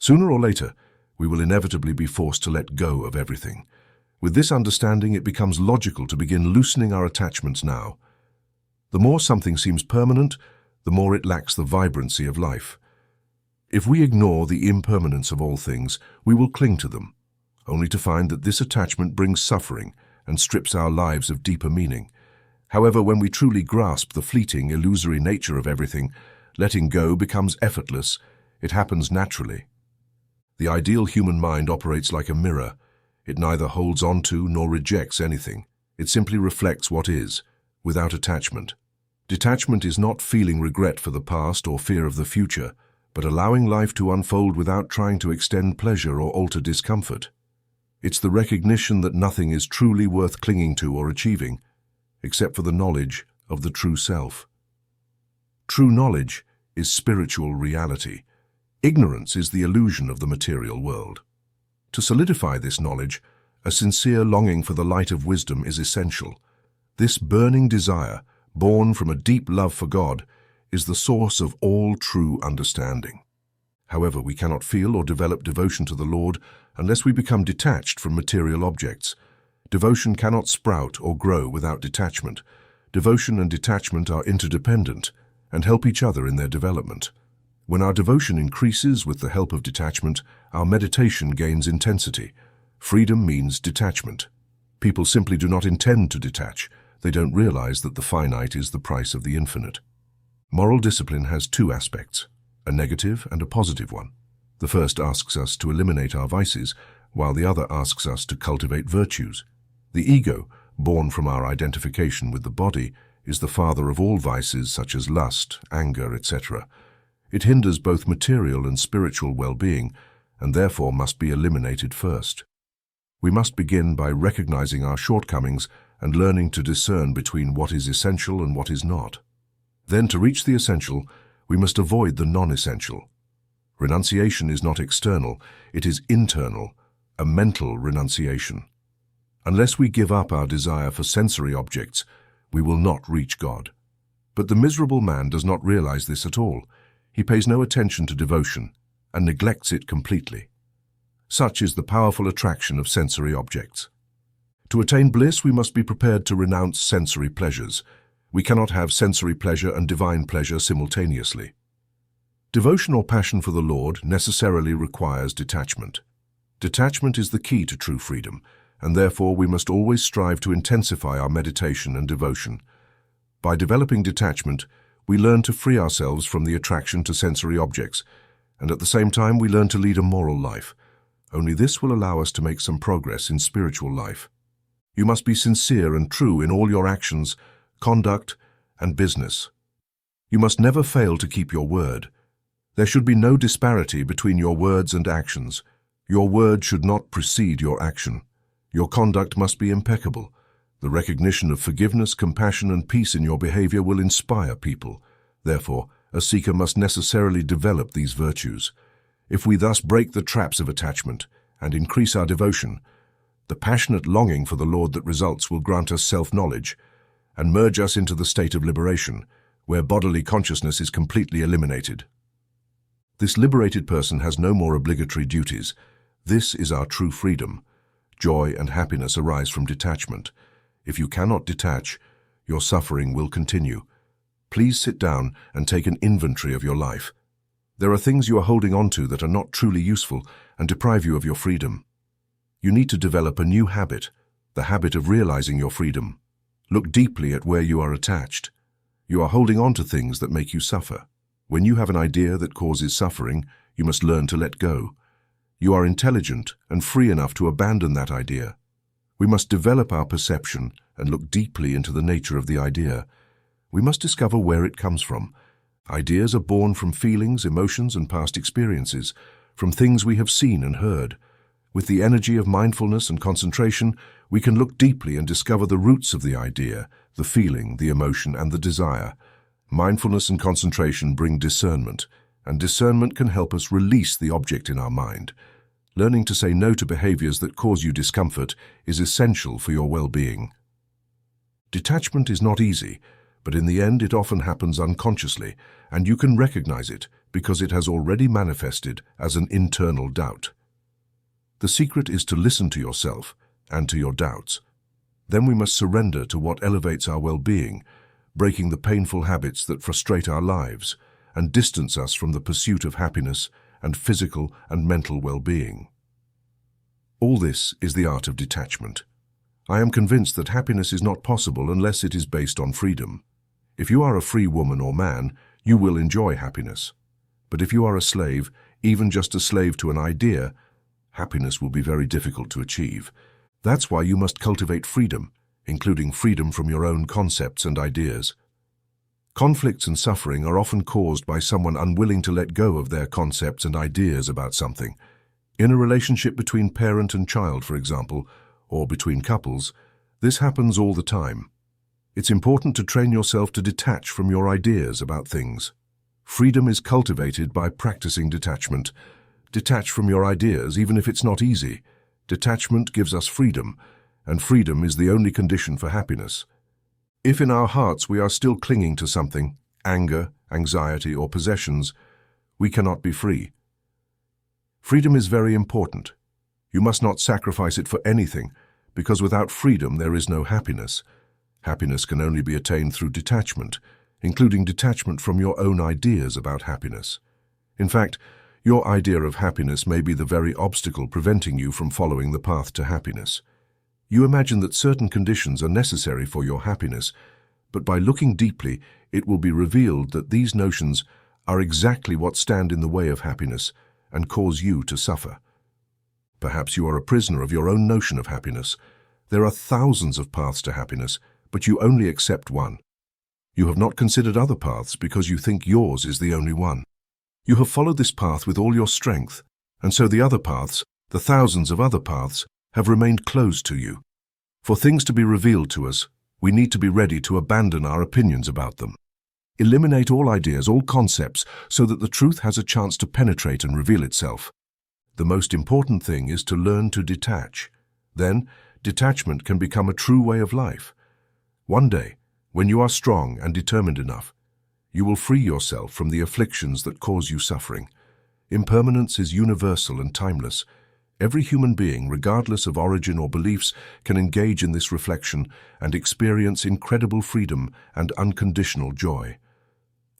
Sooner or later, we will inevitably be forced to let go of everything. With this understanding, it becomes logical to begin loosening our attachments now. The more something seems permanent, the more it lacks the vibrancy of life. If we ignore the impermanence of all things, we will cling to them, only to find that this attachment brings suffering and strips our lives of deeper meaning. However, when we truly grasp the fleeting, illusory nature of everything, letting go becomes effortless. It happens naturally. The ideal human mind operates like a mirror. It neither holds on to nor rejects anything. It simply reflects what is, without attachment. Detachment is not feeling regret for the past or fear of the future, but allowing life to unfold without trying to extend pleasure or alter discomfort. It's the recognition that nothing is truly worth clinging to or achieving, except for the knowledge of the true self. True knowledge is spiritual reality. Ignorance is the illusion of the material world. To solidify this knowledge, a sincere longing for the light of wisdom is essential. This burning desire, born from a deep love for God, is the source of all true understanding. However, we cannot feel or develop devotion to the Lord unless we become detached from material objects. Devotion cannot sprout or grow without detachment. Devotion and detachment are interdependent and help each other in their development. When our devotion increases with the help of detachment, our meditation gains intensity. Freedom means detachment. People simply do not intend to detach. They don't realize that the finite is the price of the infinite. Moral discipline has two aspects, a negative and a positive one. The first asks us to eliminate our vices, while the other asks us to cultivate virtues. The ego, born from our identification with the body, is the father of all vices such as lust, anger, etc. It hinders both material and spiritual well-being, and therefore must be eliminated first. We must begin by recognizing our shortcomings and learning to discern between what is essential and what is not. Then, to reach the essential, we must avoid the non-essential. Renunciation is not external, it is internal, a mental renunciation. Unless we give up our desire for sensory objects, we will not reach God. But the miserable man does not realize this at all. He pays no attention to devotion and neglects it completely. Such is the powerful attraction of sensory objects. To attain bliss, we must be prepared to renounce sensory pleasures. We cannot have sensory pleasure and divine pleasure simultaneously. Devotion or passion for the Lord necessarily requires detachment. Detachment is the key to true freedom, and therefore we must always strive to intensify our meditation and devotion. By developing detachment, we learn to free ourselves from the attraction to sensory objects, and at the same time we learn to lead a moral life. Only this will allow us to make some progress in spiritual life. You must be sincere and true in all your actions, conduct, and business. You must never fail to keep your word. There should be no disparity between your words and actions. Your word should not precede your action. Your conduct must be impeccable. The recognition of forgiveness, compassion, and peace in your behavior will inspire people. Therefore, a seeker must necessarily develop these virtues. If we thus break the traps of attachment and increase our devotion, the passionate longing for the Lord that results will grant us self-knowledge and merge us into the state of liberation, where bodily consciousness is completely eliminated. This liberated person has no more obligatory duties. This is our true freedom. Joy and happiness arise from detachment. If you cannot detach, your suffering will continue. Please sit down and take an inventory of your life. There are things you are holding on to that are not truly useful and deprive you of your freedom. You need to develop a new habit, the habit of realizing your freedom. Look deeply at where you are attached. You are holding on to things that make you suffer. When you have an idea that causes suffering, you must learn to let go. You are intelligent and free enough to abandon that idea. We must develop our perception and look deeply into the nature of the idea. We must discover where it comes from. Ideas are born from feelings, emotions, and past experiences, from things we have seen and heard. With the energy of mindfulness and concentration, we can look deeply and discover the roots of the idea, the feeling, the emotion, and the desire. Mindfulness and concentration bring discernment, and discernment can help us release the object in our mind. Learning to say no to behaviors that cause you discomfort is essential for your well-being. Detachment is not easy, but in the end it often happens unconsciously, and you can recognize it because it has already manifested as an internal doubt. The secret is to listen to yourself and to your doubts. Then we must surrender to what elevates our well-being, breaking the painful habits that frustrate our lives and distance us from the pursuit of happiness and physical and mental well-being. All this is the art of detachment. I am convinced that happiness is not possible unless it is based on freedom. If you are a free woman or man, you will enjoy happiness. But if you are a slave, even just a slave to an idea, happiness will be very difficult to achieve. That's why you must cultivate freedom, including freedom from your own concepts and ideas. Conflicts and suffering are often caused by someone unwilling to let go of their concepts and ideas about something. In a relationship between parent and child, for example, or between couples, this happens all the time. It's important to train yourself to detach from your ideas about things. Freedom is cultivated by practicing detachment. Detach from your ideas, even if it's not easy. Detachment gives us freedom, and freedom is the only condition for happiness. If in our hearts we are still clinging to something, anger, anxiety, or possessions, we cannot be free. Freedom is very important. You must not sacrifice it for anything, because without freedom there is no happiness. Happiness can only be attained through detachment, including detachment from your own ideas about happiness. In fact, your idea of happiness may be the very obstacle preventing you from following the path to happiness. You imagine that certain conditions are necessary for your happiness, but by looking deeply, it will be revealed that these notions are exactly what stand in the way of happiness and cause you to suffer. Perhaps you are a prisoner of your own notion of happiness. There are thousands of paths to happiness, but you only accept one. You have not considered other paths because you think yours is the only one. You have followed this path with all your strength, and so the other paths, the thousands of other paths, have remained closed to you. For things to be revealed to us, we need to be ready to abandon our opinions about them. Eliminate all ideas, all concepts, so that the truth has a chance to penetrate and reveal itself. The most important thing is to learn to detach. Then, detachment can become a true way of life. One day, when you are strong and determined enough, you will free yourself from the afflictions that cause you suffering. Impermanence is universal and timeless. Every human being, regardless of origin or beliefs, can engage in this reflection and experience incredible freedom and unconditional joy.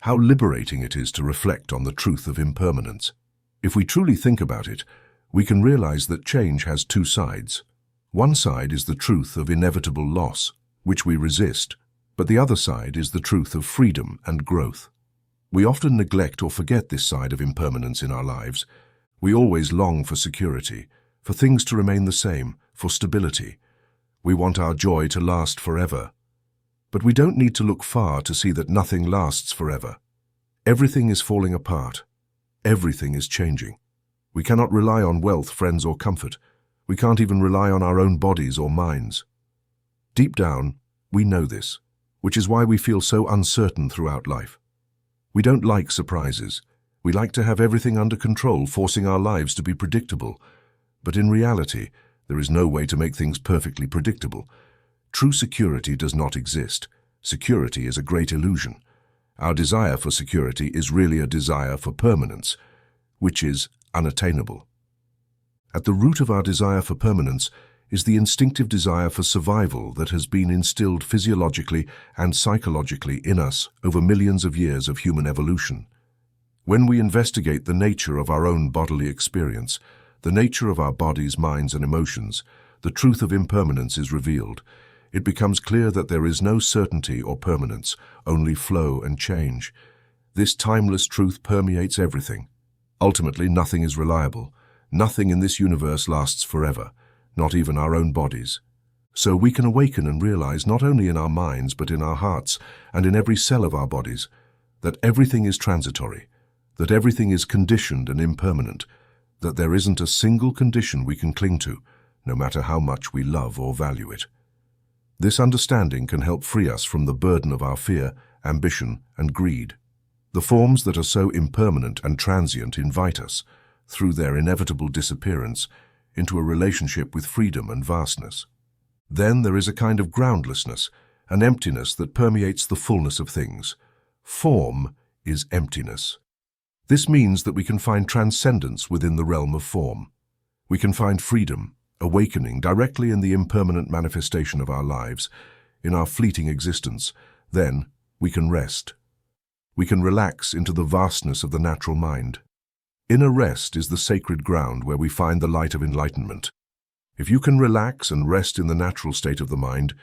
How liberating it is to reflect on the truth of impermanence. If we truly think about it, we can realize that change has two sides. One side is the truth of inevitable loss, which we resist, but the other side is the truth of freedom and growth. We often neglect or forget this side of impermanence in our lives. We always long for security, for things to remain the same, for stability. We want our joy to last forever. But we don't need to look far to see that nothing lasts forever. Everything is falling apart. Everything is changing. We cannot rely on wealth, friends, or comfort. We can't even rely on our own bodies or minds. Deep down, we know this, which is why we feel so uncertain throughout life. We don't like surprises. We like to have everything under control, forcing our lives to be predictable. But in reality, there is no way to make things perfectly predictable. True security does not exist. Security is a great illusion. Our desire for security is really a desire for permanence, which is unattainable. At the root of our desire for permanence is the instinctive desire for survival that has been instilled physiologically and psychologically in us over millions of years of human evolution. When we investigate the nature of our own bodily experience, the nature of our bodies, minds, and emotions, the truth of impermanence is revealed. It becomes clear that there is no certainty or permanence, only flow and change. This timeless truth permeates everything. Ultimately, nothing is reliable. Nothing in this universe lasts forever, not even our own bodies. So we can awaken and realize, not only in our minds but in our hearts and in every cell of our bodies, that everything is transitory, that everything is conditioned and impermanent, that there isn't a single condition we can cling to, no matter how much we love or value it. This understanding can help free us from the burden of our fear, ambition, and greed. The forms that are so impermanent and transient invite us, through their inevitable disappearance, into a relationship with freedom and vastness. Then there is a kind of groundlessness, an emptiness that permeates the fullness of things. Form is emptiness. This means that we can find transcendence within the realm of form. We can find freedom, awakening directly in the impermanent manifestation of our lives, in our fleeting existence. Then, we can rest. We can relax into the vastness of the natural mind. Inner rest is the sacred ground where we find the light of enlightenment. If you can relax and rest in the natural state of the mind,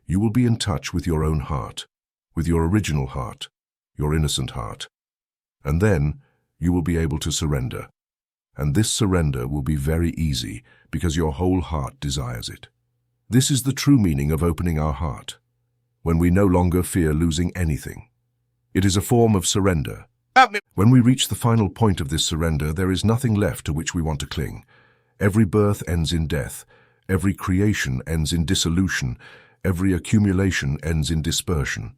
you will be in touch with your own heart, with your original heart, your innocent heart. And then, you will be able to surrender. And this surrender will be very easy because your whole heart desires it. This is the true meaning of opening our heart, when we no longer fear losing anything. It is a form of surrender. When we reach the final point of this surrender, there is nothing left to which we want to cling. Every birth ends in death. Every creation ends in dissolution. Every accumulation ends in dispersion.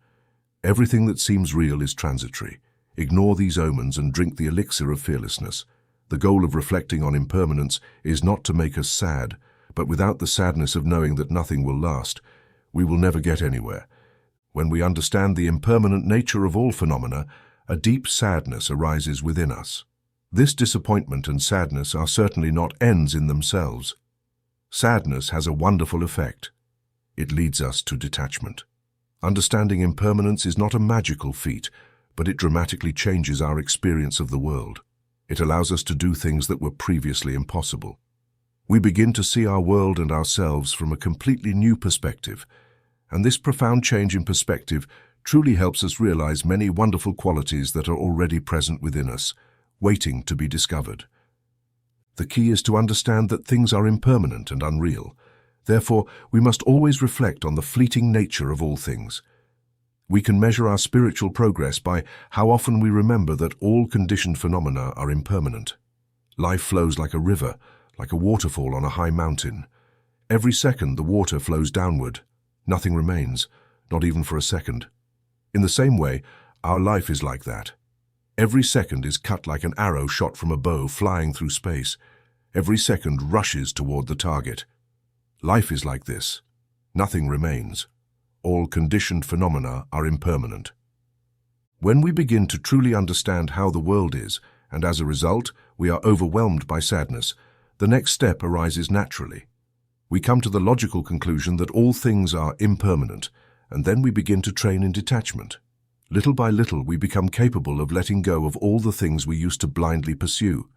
Everything that seems real is transitory. Ignore these omens and drink the elixir of fearlessness. The goal of reflecting on impermanence is not to make us sad, but without the sadness of knowing that nothing will last, we will never get anywhere. When we understand the impermanent nature of all phenomena, a deep sadness arises within us. This disappointment and sadness are certainly not ends in themselves. Sadness has a wonderful effect. It leads us to detachment. Understanding impermanence is not a magical feat, but it dramatically changes our experience of the world. It allows us to do things that were previously impossible. We begin to see our world and ourselves from a completely new perspective, and this profound change in perspective truly helps us realize many wonderful qualities that are already present within us, waiting to be discovered. The key is to understand that things are impermanent and unreal. Therefore, we must always reflect on the fleeting nature of all things. We can measure our spiritual progress by how often we remember that all conditioned phenomena are impermanent. Life flows like a river, like a waterfall on a high mountain. Every second the water flows downward. Nothing remains, not even for a second. In the same way, our life is like that. Every second is cut like an arrow shot from a bow flying through space. Every second rushes toward the target. Life is like this. Nothing remains. All conditioned phenomena are impermanent. When we begin to truly understand how the world is, and as a result, we are overwhelmed by sadness, the next step arises naturally. We come to the logical conclusion that all things are impermanent, and then we begin to train in detachment. Little by little, we become capable of letting go of all the things we used to blindly pursue.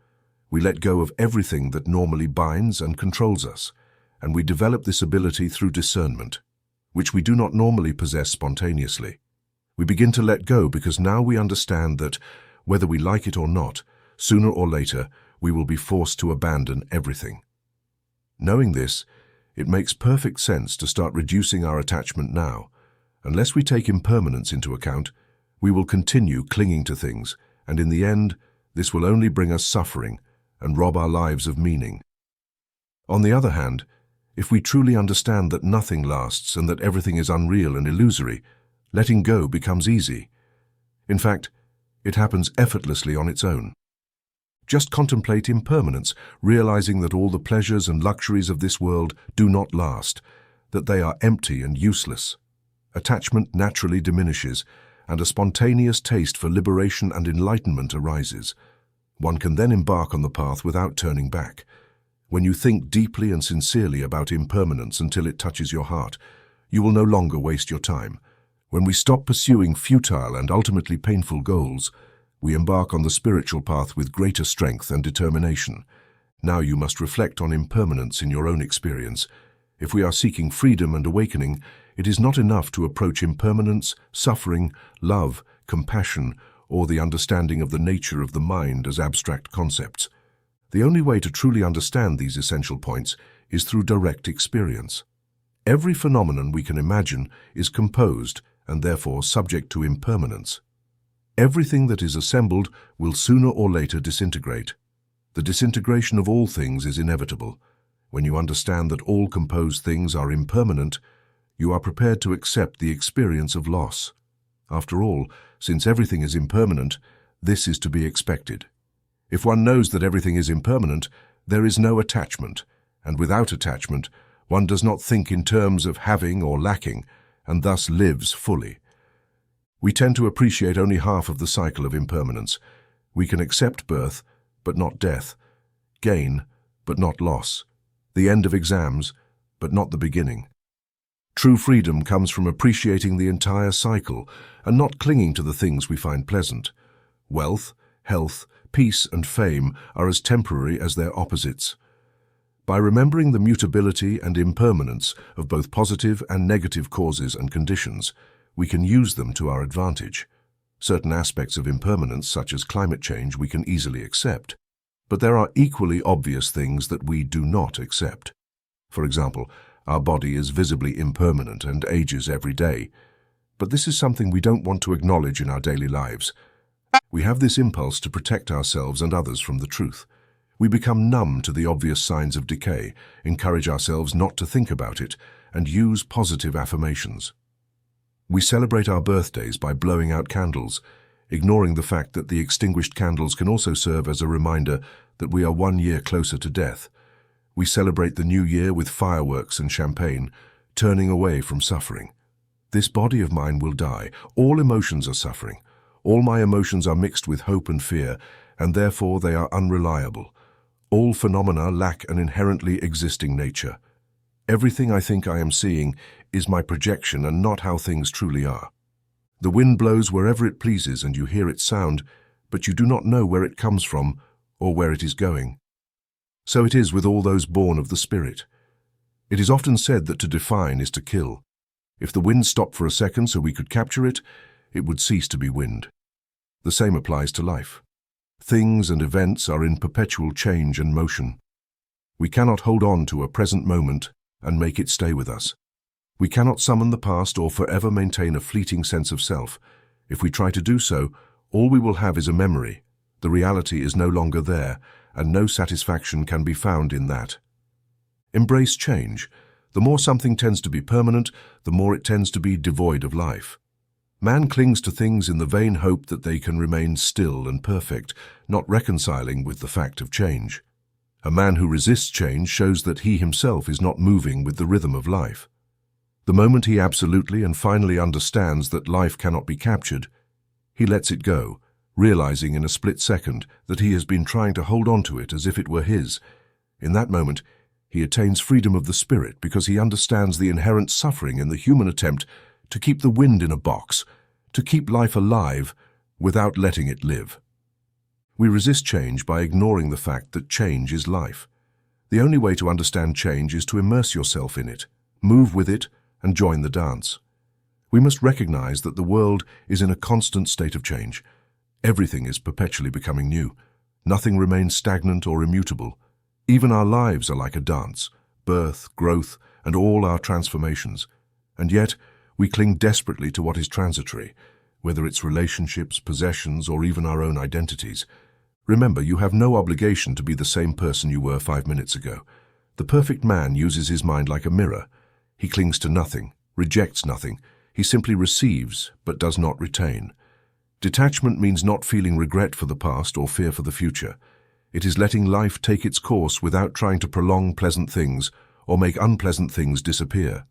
We let go of everything that normally binds and controls us, and we develop this ability through discernment, which we do not normally possess spontaneously. We begin to let go because now we understand that, whether we like it or not, sooner or later, we will be forced to abandon everything. Knowing this, it makes perfect sense to start reducing our attachment now. Unless we take impermanence into account, we will continue clinging to things, and in the end, this will only bring us suffering and rob our lives of meaning. On the other hand, if we truly understand that nothing lasts and that everything is unreal and illusory, letting go becomes easy. In fact, it happens effortlessly on its own. Just contemplate impermanence, realizing that all the pleasures and luxuries of this world do not last, that they are empty and useless. Attachment naturally diminishes, and a spontaneous taste for liberation and enlightenment arises. One can then embark on the path without turning back. When you think deeply and sincerely about impermanence until it touches your heart, you will no longer waste your time. When we stop pursuing futile and ultimately painful goals, we embark on the spiritual path with greater strength and determination. Now you must reflect on impermanence in your own experience. If we are seeking freedom and awakening, it is not enough to approach impermanence, suffering, love, compassion, or the understanding of the nature of the mind as abstract concepts. The only way to truly understand these essential points is through direct experience. Every phenomenon we can imagine is composed and therefore subject to impermanence. Everything that is assembled will sooner or later disintegrate. The disintegration of all things is inevitable. When you understand that all composed things are impermanent, you are prepared to accept the experience of loss. After all, since everything is impermanent, this is to be expected. If one knows that everything is impermanent, there is no attachment, and without attachment, one does not think in terms of having or lacking, and thus lives fully. We tend to appreciate only half of the cycle of impermanence. We can accept birth, but not death, gain, but not loss, the end of exams, but not the beginning. True freedom comes from appreciating the entire cycle and not clinging to the things we find pleasant. Wealth, health, peace, and fame are as temporary as their opposites. By remembering the mutability and impermanence of both positive and negative causes and conditions, we can use them to our advantage. Certain aspects of impermanence, such as climate change, we can easily accept. But there are equally obvious things that we do not accept. For example, our body is visibly impermanent and ages every day. But this is something we don't want to acknowledge in our daily lives. We have this impulse to protect ourselves and others from the truth. We become numb to the obvious signs of decay, encourage ourselves not to think about it, and use positive affirmations. We celebrate our birthdays by blowing out candles, ignoring the fact that the extinguished candles can also serve as a reminder that we are 1 year closer to death. We celebrate the new year with fireworks and champagne, turning away from suffering. This body of mine will die. All emotions are suffering. All my emotions are mixed with hope and fear, and therefore they are unreliable. All phenomena lack an inherently existing nature. Everything I think I am seeing is my projection and not how things truly are. The wind blows wherever it pleases and you hear its sound, but you do not know where it comes from or where it is going. So it is with all those born of the Spirit. It is often said that to define is to kill. If the wind stopped for a second so we could capture it, it would cease to be wind. The same applies to life. Things and events are in perpetual change and motion. We cannot hold on to a present moment and make it stay with us. We cannot summon the past or forever maintain a fleeting sense of self. If we try to do so, all we will have is a memory. The reality is no longer there, and no satisfaction can be found in that. Embrace change. The more something tends to be permanent, the more it tends to be devoid of life. Man clings to things in the vain hope that they can remain still and perfect, not reconciling with the fact of change. A man who resists change shows that he himself is not moving with the rhythm of life. The moment he absolutely and finally understands that life cannot be captured, he lets it go, realizing in a split second that he has been trying to hold on to it as if it were his. In that moment, he attains freedom of the spirit because he understands the inherent suffering in the human attempt to keep the wind in a box, to keep life alive without letting it live. We resist change by ignoring the fact that change is life. The only way to understand change is to immerse yourself in it, move with it, and join the dance. We must recognize that the world is in a constant state of change. Everything is perpetually becoming new. Nothing remains stagnant or immutable. Even our lives are like a dance, birth, growth, and all our transformations. And yet, we cling desperately to what is transitory, whether it's relationships, possessions, or even our own identities. Remember, you have no obligation to be the same person you were 5 minutes ago. The perfect man uses his mind like a mirror. He clings to nothing, rejects nothing. He simply receives, but does not retain. Detachment means not feeling regret for the past or fear for the future. It is letting life take its course without trying to prolong pleasant things or make unpleasant things disappear.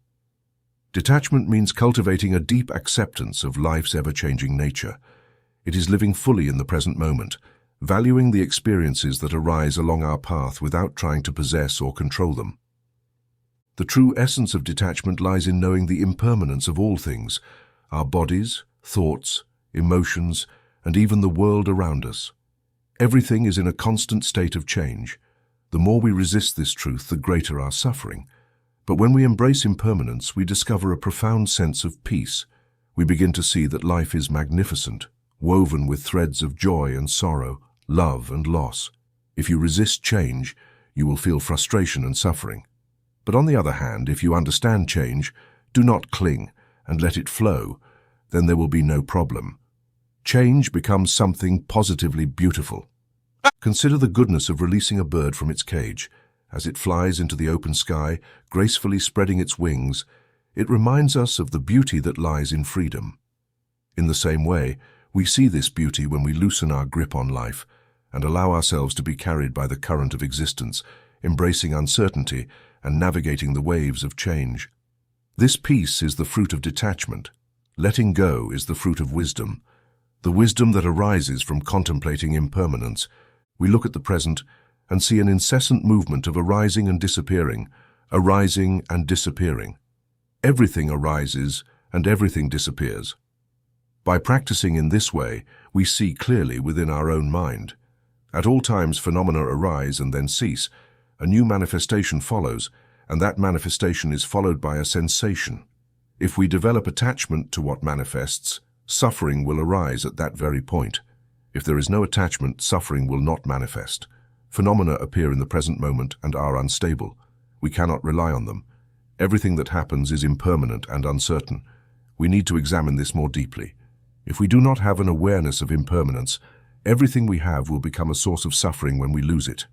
Detachment means cultivating a deep acceptance of life's ever-changing nature. It is living fully in the present moment, valuing the experiences that arise along our path without trying to possess or control them. The true essence of detachment lies in knowing the impermanence of all things, our bodies, thoughts, emotions, and even the world around us. Everything is in a constant state of change. The more we resist this truth, the greater our suffering. But when we embrace impermanence, we discover a profound sense of peace. We begin to see that life is magnificent, woven with threads of joy and sorrow, love and loss. If you resist change, you will feel frustration and suffering. But on the other hand, if you understand change, do not cling and let it flow, then there will be no problem. Change becomes something positively beautiful. Consider the goodness of releasing a bird from its cage. As it flies into the open sky, gracefully spreading its wings, it reminds us of the beauty that lies in freedom. In the same way, we see this beauty when we loosen our grip on life and allow ourselves to be carried by the current of existence, embracing uncertainty and navigating the waves of change. This peace is the fruit of detachment. Letting go is the fruit of wisdom. the wisdom that arises from contemplating impermanence. We look at the present and see an incessant movement of arising and disappearing, arising and disappearing. Everything arises and everything disappears. By practicing in this way, we see clearly within our own mind. At all times, phenomena arise and then cease. A new manifestation follows, and that manifestation is followed by a sensation. If we develop attachment to what manifests, suffering will arise at that very point. If there is no attachment, suffering will not manifest. Phenomena appear in the present moment and are unstable. We cannot rely on them. Everything that happens is impermanent and uncertain. We need to examine this more deeply. If we do not have an awareness of impermanence, everything we have will become a source of suffering when we lose it.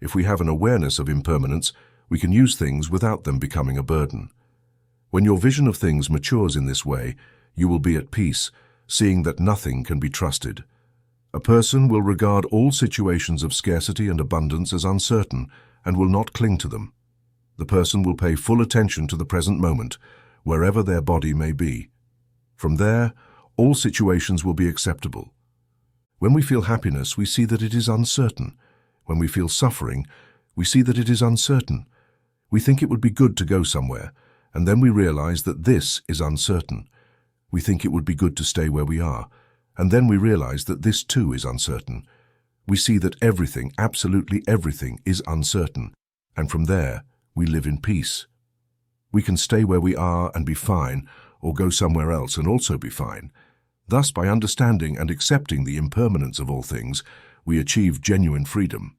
If we have an awareness of impermanence, we can use things without them becoming a burden. When your vision of things matures in this way, you will be at peace, seeing that nothing can be trusted. A person will regard all situations of scarcity and abundance as uncertain and will not cling to them. The person will pay full attention to the present moment, wherever their body may be. From there, all situations will be acceptable. When we feel happiness, we see that it is uncertain. When we feel suffering, we see that it is uncertain. We think it would be good to go somewhere, and then we realize that this is uncertain. We think it would be good to stay where we are, and then we realize that this too is uncertain. We see that everything, absolutely everything, is uncertain, and from there, we live in peace. We can stay where we are and be fine, or go somewhere else and also be fine. Thus, by understanding and accepting the impermanence of all things, we achieve genuine freedom.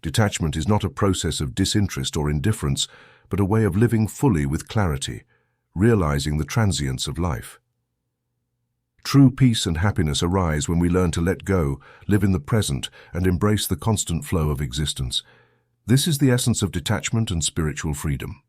Detachment is not a process of disinterest or indifference, but a way of living fully with clarity, realizing the transience of life. True peace and happiness arise when we learn to let go, live in the present, and embrace the constant flow of existence. This is the essence of detachment and spiritual freedom.